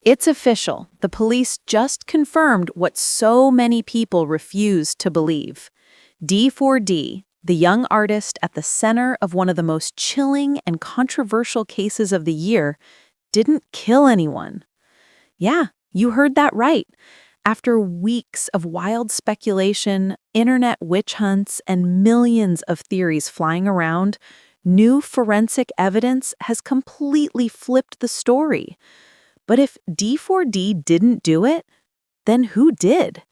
It's official. The police just confirmed what so many people refused to believe. D4D, the young artist at the center of one of the most chilling and controversial cases of the year, didn't kill anyone. Yeah, you heard that right. After weeks of wild speculation, internet witch hunts, and millions of theories flying around, new forensic evidence has completely flipped the story. But if D4D didn't do it, then who did?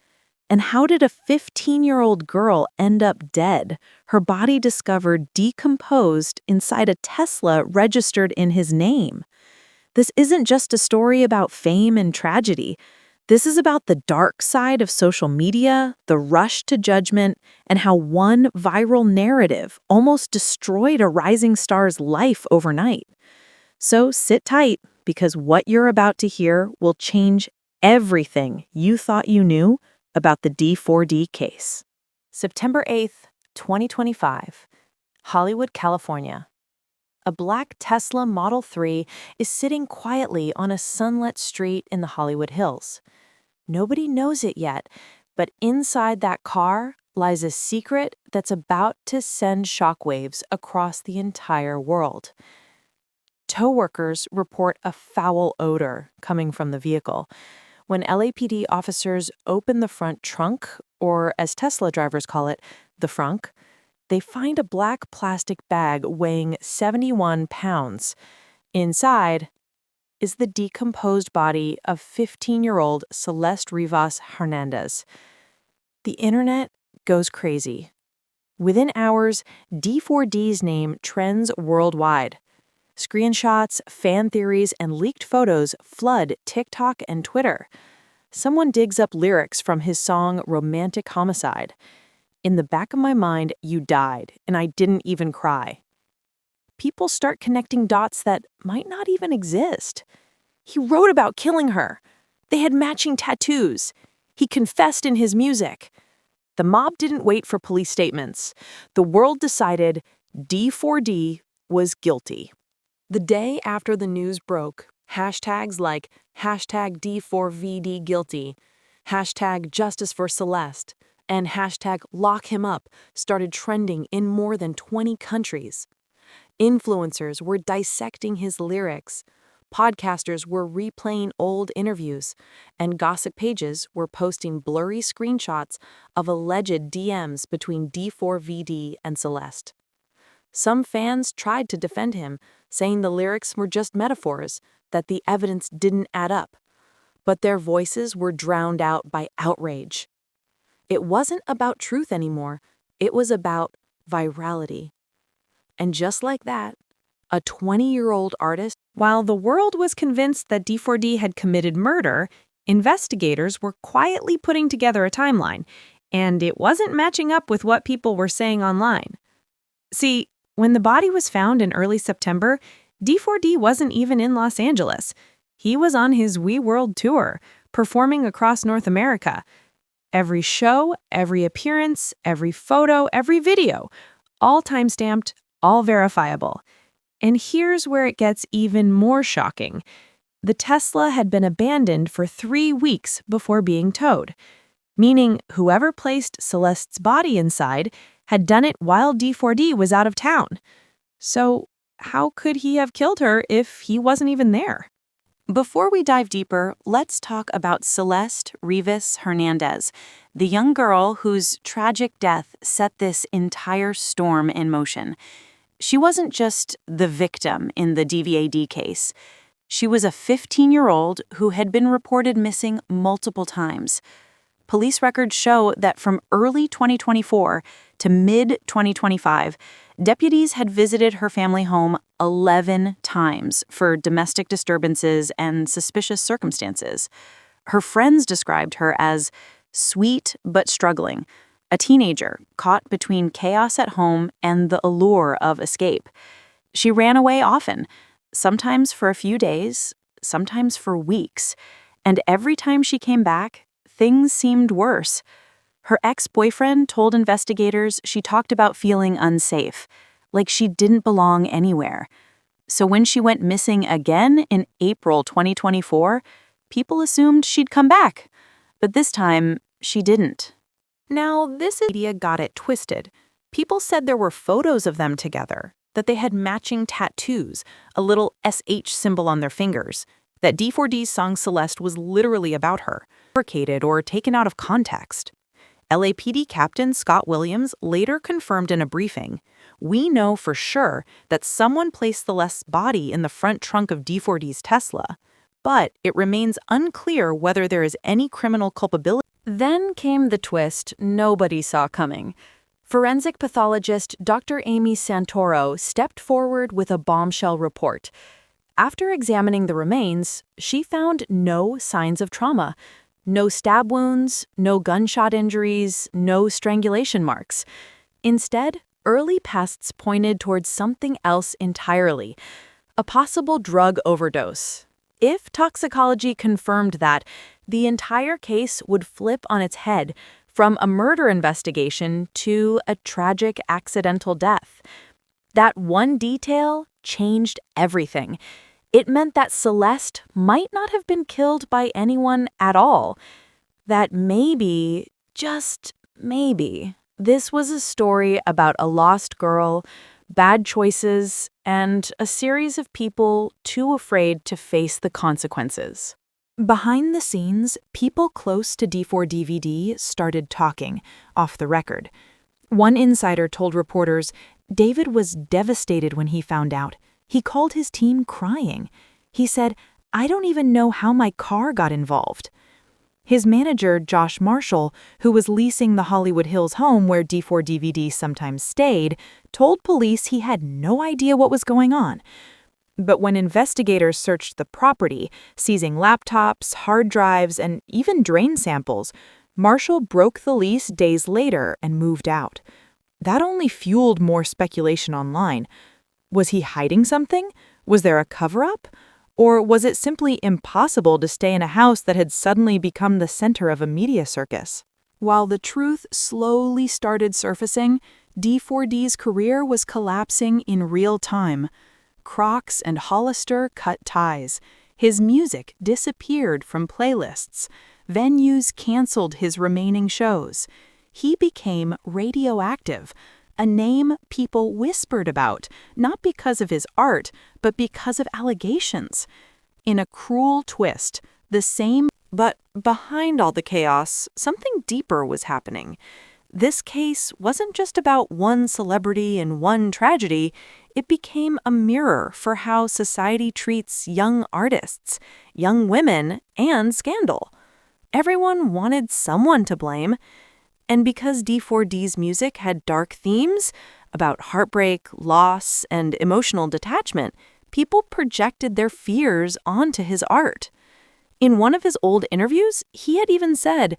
And how did a 15-year-old girl end up dead, her body discovered decomposed inside a Tesla registered in his name? This isn't just a story about fame and tragedy. This is about the dark side of social media, the rush to judgment, and how one viral narrative almost destroyed a rising star's life overnight. So sit tight, because what you're about to hear will change everything you thought you knew about the D4D case. September 8th, 2025, Hollywood, California. A black Tesla Model 3 is sitting quietly on a sunlit street in the Hollywood Hills. Nobody knows it yet, but inside that car lies a secret that's about to send shockwaves across the entire world. Tow workers report a foul odor coming from the vehicle. When LAPD officers open the front trunk, or as Tesla drivers call it, the frunk, they find a black plastic bag weighing 71 pounds. Inside is the decomposed body of 15-year-old Celeste Rivas Hernandez. The internet goes crazy. Within hours, D4D's name trends worldwide. Screenshots, fan theories, and leaked photos flood TikTok and Twitter. Someone digs up lyrics from his song Romantic Homicide. In the back of my mind, you died, and I didn't even cry. People start connecting dots that might not even exist. He wrote about killing her. They had matching tattoos. He confessed in his music. The mob didn't wait for police statements. The world decided D4D was guilty. The day after the news broke, hashtags like hashtag D4VD guilty, hashtag justice for Celeste, and hashtag lock him up started trending in more than 20 countries. Influencers were dissecting his lyrics, podcasters were replaying old interviews, and gossip pages were posting blurry screenshots of alleged DMs between D4VD and Celeste. Some fans tried to defend him, saying the lyrics were just metaphors, that the evidence didn't add up. But their voices were drowned out by outrage. It wasn't about truth anymore. It was about virality. And just like that, a 20-year-old artist, while the world was convinced that D4D had committed murder, investigators were quietly putting together a timeline, and it wasn't matching up with what people were saying online. See, when the body was found in early September, D4D wasn't even in Los Angeles. He was on his We World tour, performing across North America. Every show, every appearance, every photo, every video, all time-stamped, all verifiable. And here's where it gets even more shocking. The Tesla had been abandoned for 3 weeks before being towed, meaning whoever placed Celeste's body inside had done it while D4D was out of town. So how could he have killed her if he wasn't even there? Before we dive deeper, let's talk about Celeste Rivas Hernandez, the young girl whose tragic death set this entire storm in motion. She wasn't just the victim in the D4VD case. She was a 15-year-old who had been reported missing multiple times. Police records show that from early 2024 to mid-2025, deputies had visited her family home 11 times for domestic disturbances and suspicious circumstances. Her friends described her as sweet but struggling, a teenager caught between chaos at home and the allure of escape. She ran away often, sometimes for a few days, sometimes for weeks, and every time she came back, things seemed worse. Her ex-boyfriend told investigators she talked about feeling unsafe, like she didn't belong anywhere. So when she went missing again in April 2024, people assumed she'd come back. But this time, she didn't. Now, this media got it twisted. People said there were photos of them together, that they had matching tattoos, a little SH symbol on their fingers, that D4D's song Celeste was literally about her, fabricated or taken out of context. LAPD Captain Scott Williams later confirmed in a briefing, "We know for sure that someone placed Celeste's body in the front trunk of D4D's Tesla, but it remains unclear whether there is any criminal culpability." Then came the twist nobody saw coming. Forensic pathologist Dr. Amy Santoro stepped forward with a bombshell report. After examining the remains, she found no signs of trauma. No stab wounds, no gunshot injuries, no strangulation marks. Instead, early tests pointed towards something else entirely, a possible drug overdose. If toxicology confirmed that, the entire case would flip on its head, from a murder investigation to a tragic accidental death. That one detail changed everything. It meant that Celeste might not have been killed by anyone at all. That maybe, just maybe, this was a story about a lost girl, bad choices, and a series of people too afraid to face the consequences. Behind the scenes, people close to D4VD started talking, off the record. One insider told reporters, "David was devastated when he found out. He called his team crying. He said, 'I don't even know how my car got involved.'" His manager, Josh Marshall, who was leasing the Hollywood Hills home where D4VD sometimes stayed, told police he had no idea what was going on. But when investigators searched the property, seizing laptops, hard drives, and even drain samples, Marshall broke the lease days later and moved out. That only fueled more speculation online. Was he hiding something? Was there a cover-up? Or was it simply impossible to stay in a house that had suddenly become the center of a media circus? While the truth slowly started surfacing, D4D's career was collapsing in real time. Crocs and Hollister cut ties. His music disappeared from playlists. Venues canceled his remaining shows. He became radioactive, a name people whispered about, not because of his art, but because of allegations. In a cruel twist, but behind all the chaos, something deeper was happening. This case wasn't just about one celebrity and one tragedy. It became a mirror for how society treats young artists, young women, and scandal. Everyone wanted someone to blame. And because D4D's music had dark themes about heartbreak, loss, and emotional detachment, people projected their fears onto his art. In one of his old interviews, he had even said,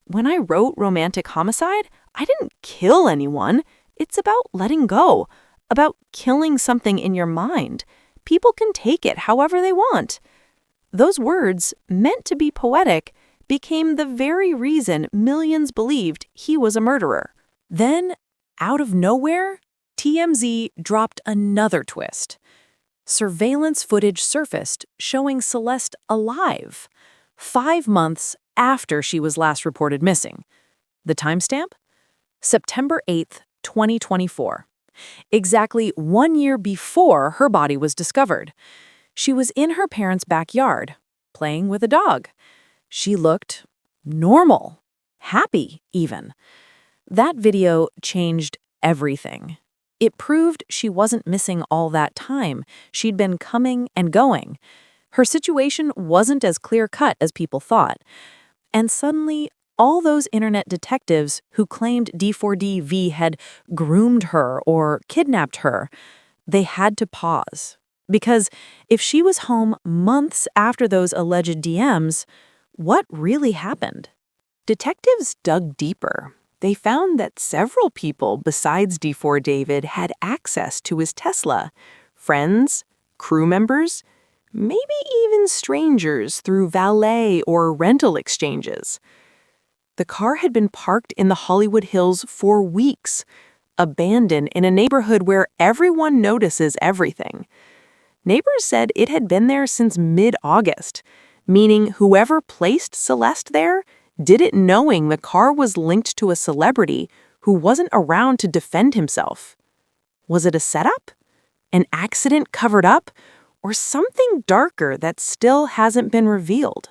"When I wrote Romantic Homicide, I didn't kill anyone. It's about letting go, about killing something in your mind. People can take it however they want." Those words, meant to be poetic, became the very reason millions believed he was a murderer. Then, out of nowhere, TMZ dropped another twist. Surveillance footage surfaced showing Celeste alive, 5 months after she was last reported missing. The timestamp? September 8th, 2024. Exactly 1 year before her body was discovered. She was in her parents' backyard, playing with a dog. She looked normal, happy even. That video changed everything. It proved she wasn't missing all that time. She'd been coming and going. Her situation wasn't as clear-cut as people thought. And suddenly, all those internet detectives who claimed D4DV had groomed her or kidnapped her, they had to pause. Because if she was home months after those alleged DMs, what really happened? Detectives dug deeper. They found that several people besides D4 David had access to his Tesla. Friends, crew members, maybe even strangers through valet or rental exchanges. The car had been parked in the Hollywood Hills for weeks, abandoned in a neighborhood where everyone notices everything. Neighbors said it had been there since mid-August, meaning whoever placed Celeste there did it knowing the car was linked to a celebrity who wasn't around to defend himself. Was it a setup? An accident covered up? Or something darker that still hasn't been revealed?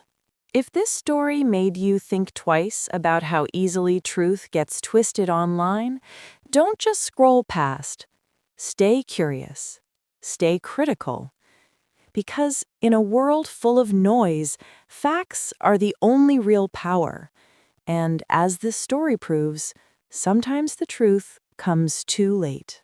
If this story made you think twice about how easily truth gets twisted online, don't just scroll past. Stay curious. Stay critical. Because in a world full of noise, facts are the only real power. And as this story proves, sometimes the truth comes too late.